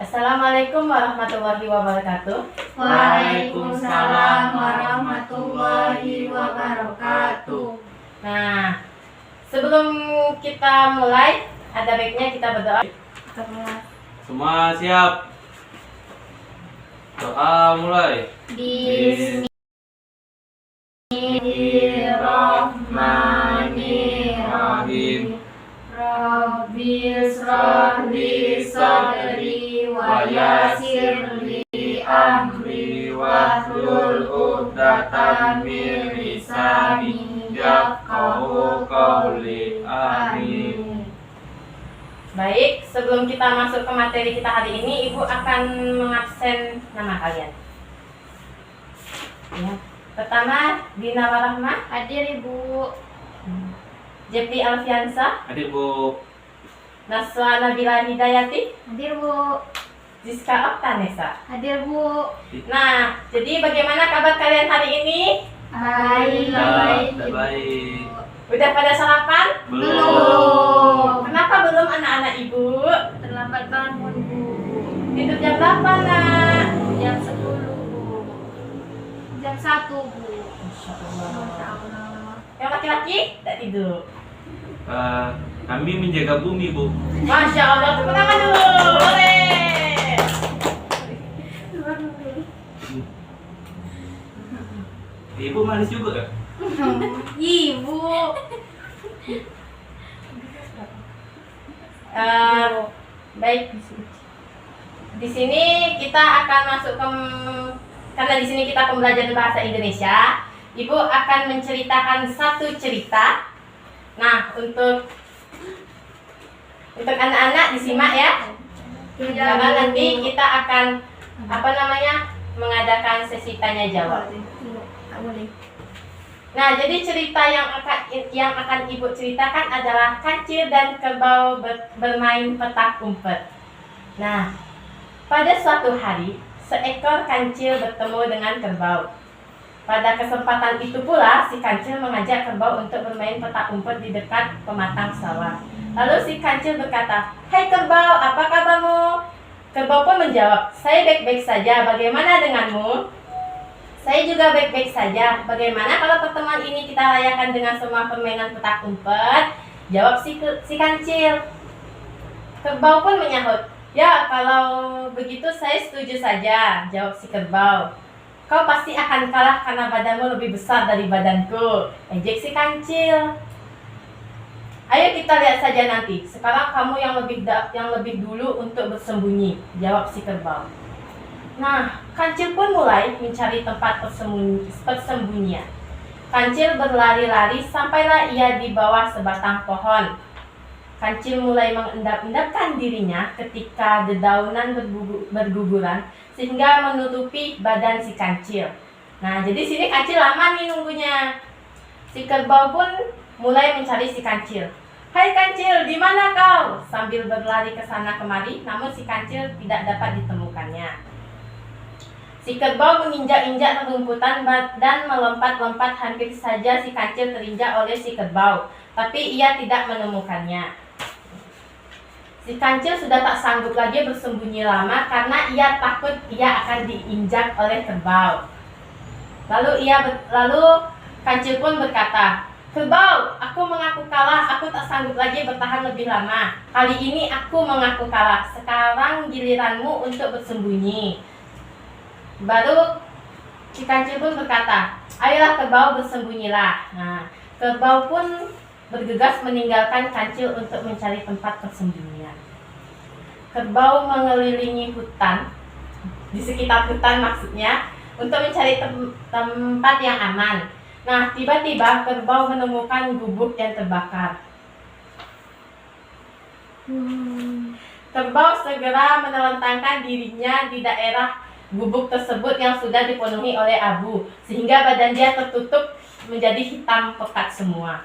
Assalamualaikum warahmatullahi wabarakatuh. Waalaikumsalam warahmatullahi wabarakatuh. Nah, sebelum kita mulai, ada baiknya kita berdoa. Semua siap. Doa mulai. Bismillahirrahmanirrahim. Rabbi shrah li sadri wa yassir li amri wahlul 'uqdatam min lisani yafqahu qawli. Amin. Baik, sebelum kita masuk ke materi kita hari ini, Ibu akan mengabsen nama kalian. Ya. Pertama, Dina Warahmah. Hadir Ibu. Jepri Alfiansa. Hadir Bu. Naswa Nabila Hidayati. Hadir Bu. Ziska Oktanesa. Hadir Bu. Nah, jadi bagaimana kabar kalian hari ini? Baik. Baik. Udah pada sarapan? Belum. Kenapa belum anak-anak Ibu? Terlambat bangun Bu. Tidur jam berapa, Nak? Jam 10 Bu. Jam 1 Bu. Masya Masya Allah. Allah. Yang laki-laki tak tidur. Kami menjaga bumi, Bu. Masya Allah, tepuk tangan dulu. Boleh. Ibu manis juga ya? Ibu. Baik. Di sini kita akan masuk ke, karena di sini kita pembelajaran bahasa Indonesia. Ibu akan menceritakan satu cerita. Nah, untuk anak-anak disimak ya. Karena nanti kita akan mengadakan sesi tanya jawab. Nah, jadi cerita yang akan Ibu ceritakan adalah kancil dan kerbau bermain petak umpet. Nah, pada suatu hari, seekor kancil bertemu dengan kerbau. Pada kesempatan itu pula, si kancil mengajak kerbau untuk bermain petak umpet di dekat pematang sawah. Lalu si kancil berkata, "Hai kerbau, apa kabarmu?" Kerbau pun menjawab, "Saya baik-baik saja, bagaimana denganmu?" "Saya juga baik-baik saja. Bagaimana kalau pertemuan ini kita rayakan dengan semua permainan petak umpet?" Jawab si kancil. Kerbau pun menyahut, "Ya, kalau begitu saya setuju saja." Jawab si kerbau. "Kau pasti akan kalah karena badanmu lebih besar dari badanku," ejek si kancil. "Ayo kita lihat saja nanti. Sekarang kamu yang lebih dulu untuk bersembunyi," jawab si kerbau. Nah, kancil pun mulai mencari tempat persembunyian. Kancil berlari-lari sampailah ia di bawah sebatang pohon. Kancil mulai mengendap-endapkan dirinya ketika dedaunan berguguran sehingga menutupi badan si kancil. Nah, jadi sini kancil lama nih nunggunya. Si kerbau pun mulai mencari si kancil. "Hai kancil, di mana kau?" Sambil berlari ke sana kemari, namun si kancil tidak dapat ditemukannya. Si kerbau menginjak-injak rumputan dan melompat-lompat, hampir saja si kancil terinjak oleh si kerbau, tapi ia tidak menemukannya. Si kancil sudah tak sanggup lagi bersembunyi lama karena ia takut ia akan diinjak oleh kerbau. Lalu kancil pun berkata, "Kerbau, aku mengaku kalah. Aku tak sanggup lagi bertahan lebih lama. Kali ini aku mengaku kalah. Sekarang giliranmu untuk bersembunyi." Baru si kancil pun berkata, "Ayolah kerbau, bersembunyilah." Nah, kerbau pun bergegas meninggalkan kancil untuk mencari tempat persembunyian. Kerbau mengelilingi hutan, di sekitar hutan maksudnya, untuk mencari tempat yang aman. Nah, tiba-tiba kerbau menemukan gubuk yang terbakar. Kerbau segera menelentangkan dirinya di daerah gubuk tersebut yang sudah dipenuhi oleh abu, sehingga badan dia tertutup menjadi hitam pekat semua.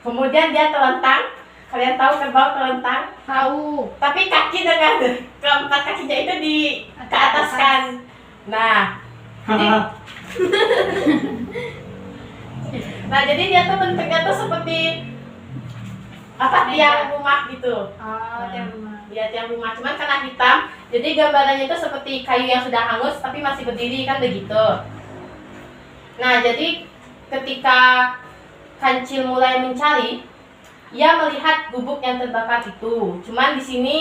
Kemudian dia telentang. Kalian tahu kerbau telentang? Tahu. Tapi kaki dengan keempat kakinya itu ke atas kan. Nah, jadi dia tuh bentuknya tuh seperti tiang rumah gitu. Tiang rumah. Lihat yang rumah, cuman karena hitam, jadi gambarannya itu seperti kayu yang sudah hangus tapi masih berdiri kan begitu. Nah, jadi ketika kancil mulai mencari, ia melihat gubuk yang terbakar itu. Cuman di sini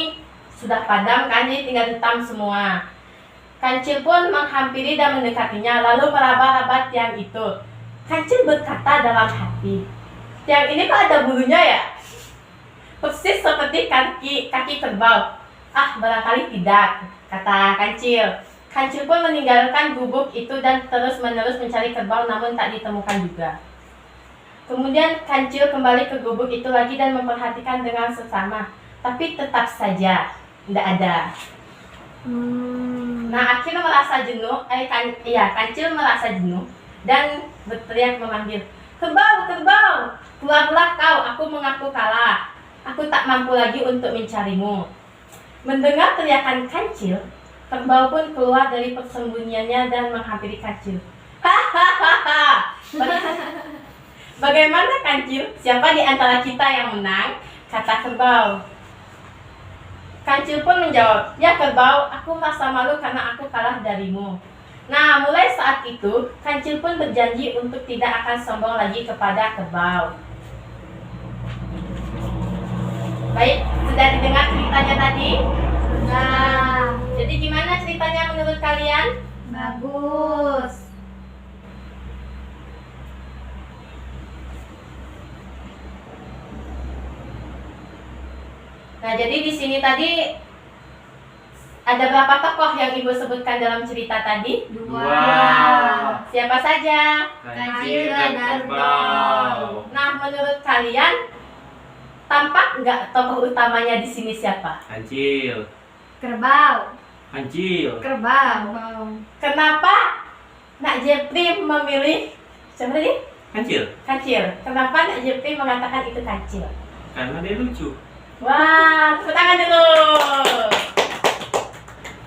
sudah padam kan, jadi tinggal hitam semua. Kancil pun menghampiri dan mendekatinya, lalu meraba-raba tiang itu. Kancil berkata dalam hati, tiang ini kok ada bulunya ya? Persis seperti kaki kerbau. Ah, barangkali tidak, kata Kancil. Kancil pun meninggalkan gubuk itu dan terus-menerus mencari kerbau, namun tak ditemukan juga. Kemudian Kancil kembali ke gubuk itu lagi dan memperhatikan dengan seksama, tapi tetap saja tidak ada. Nah, akhirnya merasa jenuh, Kancil merasa jenuh dan berteriak memanggil, kerbau, kerbau, keluarlah kau, aku mengaku kalah. Aku tak mampu lagi untuk mencarimu. Mendengar teriakan Kancil, kerbau pun keluar dari persembunyiannya dan menghampiri Kancil. Hahaha. Bagaimana Kancil? Siapa di antara kita yang menang? Kata kerbau. Kancil pun menjawab, ya kerbau, aku merasa malu karena aku kalah darimu. Nah, mulai saat itu, Kancil pun berjanji untuk tidak akan sombong lagi kepada kerbau. Baik, sudah didengar ceritanya tadi? Nah, Jadi gimana ceritanya menurut kalian? bagus. Nah, jadi di sini tadi ada berapa tokoh yang Ibu sebutkan dalam cerita tadi? Dua. Siapa saja? Kancil dan kerbau. Nah, menurut kalian tampak nggak tokoh utamanya di sini siapa? Kancil. Kerbau. Kancil. Kerbau. Kenapa Nak Jepri memilih siapa tadi? Kancil. Kancil. Kenapa Nak Jepri mengatakan itu kancil? Karena dia lucu. Wah, tepuk tangan dulu.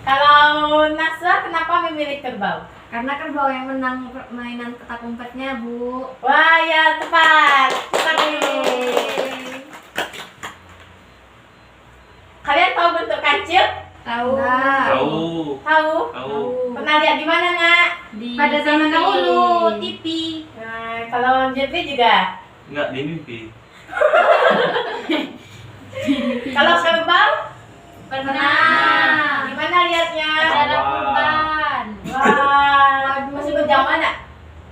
Kalau Nasra kenapa memilih kerbau? Karena kerbau yang menang permainan petak umpetnya, Bu. Wah, ya tepat. Kita dulu. Kalian tahu bentuk kancil? Tahu. Tahu. Tahu? Tahu. Pernah lihat di mana, Nak? Pada zaman TV. dahulu, TV. Nah, kalau Jepri juga. Enggak, dia mimpi. Kalau kerbau? Pernah. Di mana lihatnya? Acara Wah. kurban. Wah, masih bernyawa, Nak?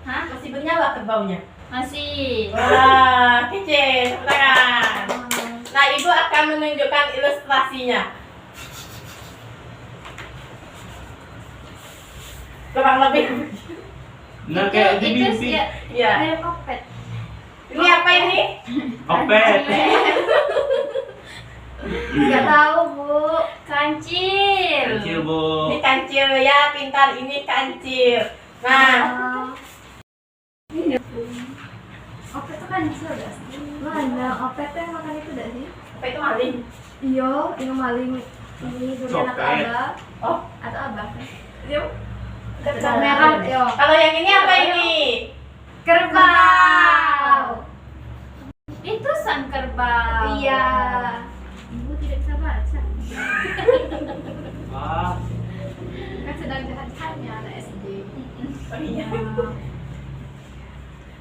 Hah? Masih bernyawa kerbaunya? Masih. Wah, kece, tepuk tangan. Nah, Ibu akan menunjukkan ilustrasinya. Kurang lebih. Nah, kayak di itu mimpi. sih ya. Iya. Mirip kopet. Ini apa ini? Opet. Nggak tahu, Bu. Kancil. Kancil, Bu. Ini kancil ya, pintar ini kancil. Nah, Opet itu kancil gak sih? Mana? Opet tuh yang makan itu gak sih? apa itu maling? Iya, yang maling ini durian atau Copet. abah Oh, atau abah. yuk. Kerbau merah, yo. Kalau yang ini apa ini? Kerbau. Itu sang kerbau. Iya. Ibu tidak bisa baca. Wah. Kan sedang jahat-jahatnya anak SD. Oh, iya.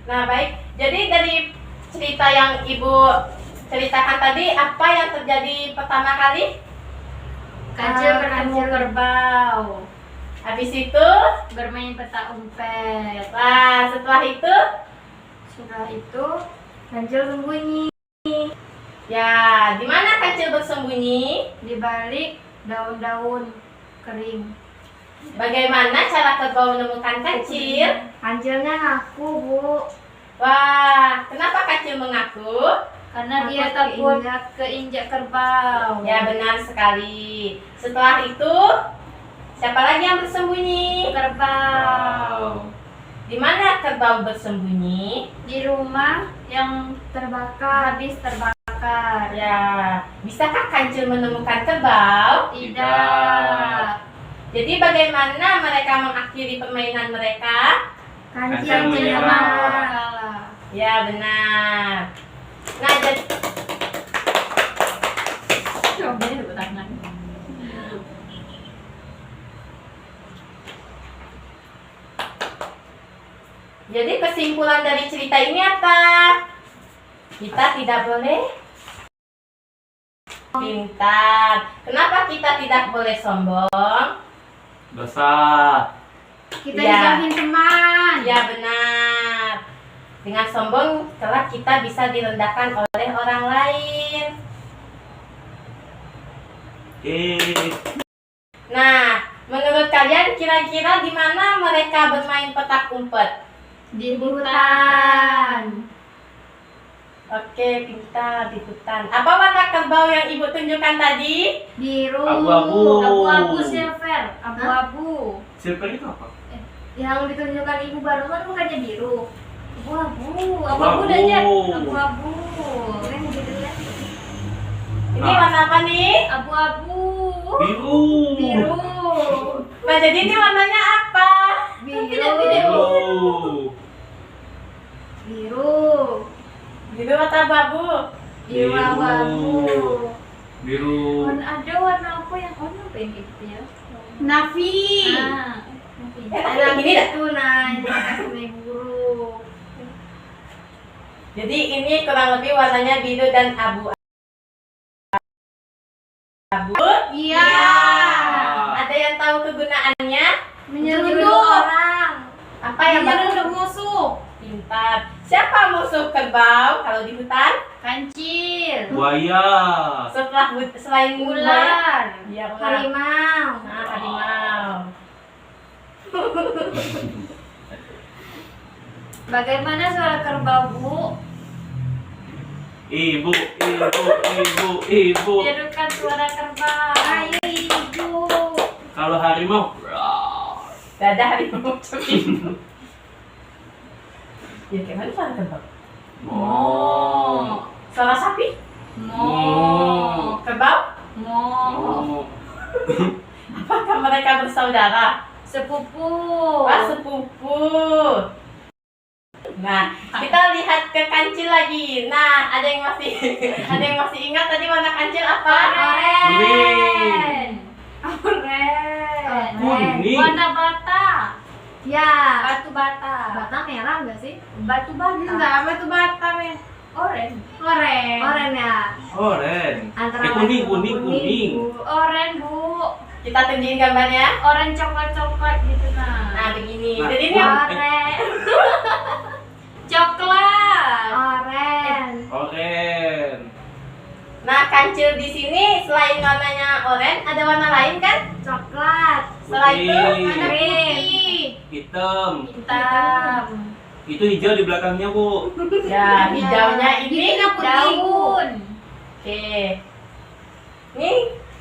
Nah, baik. Jadi dari cerita yang Ibu ceritakan tadi, apa yang terjadi pertama kali? Kancil bertemu Kancil. kerbau. Habis itu, Bermain petak umpet. wah, setelah itu, Sudah itu Kancil sembunyi ya, di mana kancil bersembunyi? di balik daun-daun kering. Bagaimana cara kerbau menemukan kancil? Kancilnya ngaku, Bu. Wah, kenapa kancil mengaku? Karena Takut dia takut keinjak. keinjak kerbau. Ya, benar sekali. Setelah itu, siapa lagi yang bersembunyi? Kerbau. Di mana kerbau bersembunyi? Di rumah yang Terbakar. habis terbakar. Ya, bisakah kancil menemukan kerbau? Tidak. Jadi bagaimana mereka mengakhiri permainan mereka? Kancil Kancil menyerah. menyerah. Kalah. Ya, benar. Nah, jadi Coba dulu tangan. Jadi kesimpulan dari cerita ini apa? Kita tidak boleh pintar. Kenapa kita tidak boleh sombong? Dosa. Kita Ya. dijauhin teman. Ya benar. Dengan sombong telah kita bisa direndahkan oleh orang lain. Nah, menurut kalian kira-kira di mana mereka bermain petak umpet? Di hutan. Oke, pintar di hutan. Apa warna kerbau yang ibu tunjukkan tadi? Biru. Abu-abu. Abu-abu silver. Abu-abu. Silver itu apa? Yang ditunjukkan ibu barusan bukannya biru. Abu-abu. Abu-abu. Abu-abu udah aja. Abu-abu. Keren gitu ya. Ini Ah. warna apa nih? Abu-abu. Biru. Biru. Nah, jadi ini warnanya apa? Biru. Biru. Biru. Biru atau abu-abu? Biru abu-abu. Biru. Ada warna apa yang apa yang gitu ya? Navi. Nah, Ada Ini dah. itu nah, kasih guru. Jadi ini kurang lebih warnanya biru dan abu-abu. Iya. Ada yang tahu kegunaannya? Menyeruduk orang. Apa yang Menyeruduk musuh. pintar? Siapa musuh kerbau kalau di hutan? kancil. Buaya. Selain buaya? Ular. Iya, ular. Harimau. Nah, harimau. Bagaimana suara kerbau, Bu? Ibu. Ibu. Tirukan suara kerbau. Ayo ibu. Kalau harimau. Dadah harimau cuy. Ya kayak mana suara kerbau? Mo. Suara sapi? Mo. Kerbau? Mo. Mo. Apakah mereka bersaudara? Sepupu. Wah, sepupu. Nah, kita lihat ke kancil lagi. Nah, ada yang masih ingat tadi warna kancil apa? Kuning. Oren. Kuning. Warna bata. Ya. Batu bata. Bata merah enggak sih? Batu bata. Enggak, batu bata men. Oren. Oren. Oren ya. Oren. Antara Kuning. Bu. Oren, Bu. Kita tunjukin gambarnya. Oren coklat-coklat gitu nah. Nah, begini. Nah, Jadi ini Oren. Coklat. Oren. Oren. Nah, kancil di sini selain warnanya oranye, ada warna lain kan? Coklat. Setelah itu Putih. warna putih. Hitam. Hitam. Itu hijau di belakangnya, Bu. Ya, hijaunya ini. Ini putih. Daun. Oke. Nih,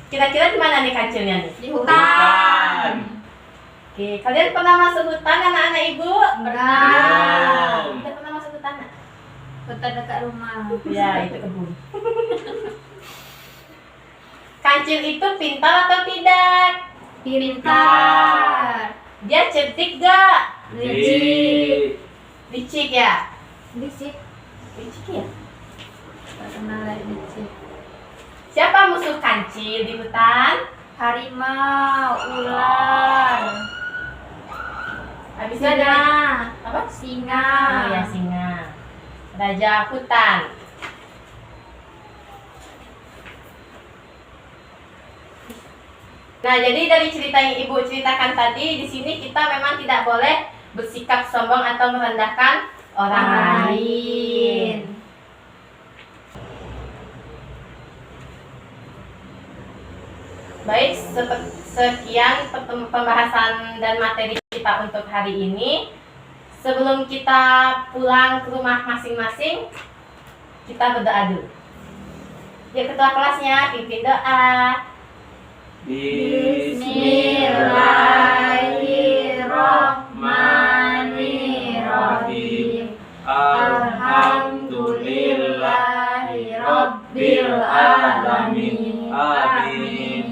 kira-kira di mana nih kancilnya nih? Di Hutan. Oke, kalian pernah masuk hutan anak-anak ibu? Enggak. Kita pernah masuk hutan? Nak? Hutan dekat rumah. Ya, itu kebun. Kancil itu pintar atau tidak? Pintar. Dia cerdik gak? Licik. Licik ya? Disik. Licik ya? Tak kenal lagi licik. Siapa musuh kancil di hutan? Harimau, ular, Habis itu ada apa? singa. Oh ya, singa. Raja hutan. Nah, jadi dari cerita yang ibu ceritakan tadi, di sini kita memang tidak boleh bersikap sombong atau merendahkan orang lain. Baik, sekian pembahasan dan materi kita untuk hari ini. Sebelum kita pulang ke rumah masing-masing, kita berdoa dulu. Ya, ketua kelasnya pimpin doa. Bismillahirrahmanirrahim. Alhamdulillahi Rabbil Alamin. Amin.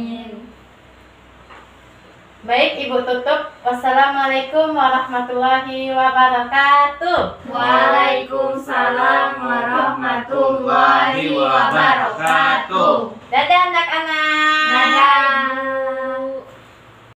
Baik, Ibu tutup. Wassalamualaikum warahmatullahi wabarakatuh. Waalaikumsalam warahmatullahi wabarakatuh. Dadah anak-anak. Dadah.